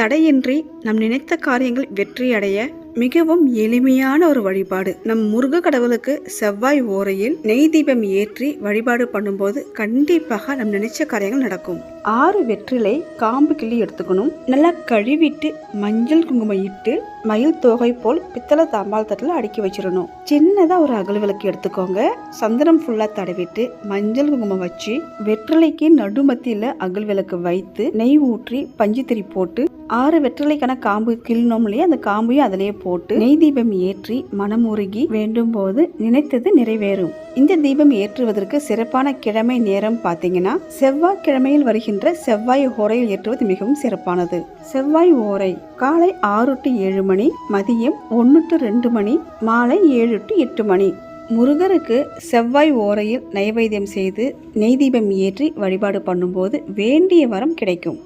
தடையின்றி நம் நினைத்த காரியங்கள் வெற்றியடைய மிகவும் எளிமையான ஒரு வழிபாடு. நம் முருக கடவுளுக்கு செவ்வாய் ஓரையில் நெய் தீபம் ஏற்றி வழிபாடு பண்ணும்போது கண்டிப்பாக நம் நினைச்ச காரியங்கள் நடக்கும். 6 வெற்றிலை காம்பு கிள்ளி எடுத்துக்கணும். நல்லா கழுவிட்டு மஞ்சள் குங்குமம் இட்டு மயில் தோகை போல் பித்தளை தாம்பால் தட்டில் அடுக்கி வச்சிடணும். சின்னதா ஒரு அகல் விளக்கு எடுத்துக்கோங்க. சந்தனம் ஃபுல்லா தடவிட்டு மஞ்சள் குங்குமம் வச்சு வெற்றிலைக்கு நடுமத்தியில அகல் விளக்கு வைத்து நெய் ஊற்றி பஞ்சுத்திரி போட்டு 6 வெற்றிலைக்கான காம்பு கிள்ளணும் இல்லையா, அந்த காம்பையும் அதிலேயே போட்டு நெய் தீபம் ஏற்றி மனமுருகி வேண்டும் போது நினைத்தது நிறைவேறும். இந்த தீபம் ஏற்றுவதற்கு சிறப்பான கிழமை நேரம் பார்த்தீங்கன்னா செவ்வாய் கிழமையில் வருகின்ற செவ்வாய் ஓரையில் ஏற்றுவது மிகவும் சிறப்பானது. செவ்வாய் ஓரை காலை 6 to 7 மணி, மதியம் 1 to 2 மணி, மாலை 7 to 8 மணி. முருகருக்கு செவ்வாய் ஓரையில் நைவேத்தியம் செய்து நெய் தீபம் ஏற்றி வழிபாடு பண்ணும்போது வேண்டிய வரம் கிடைக்கும்.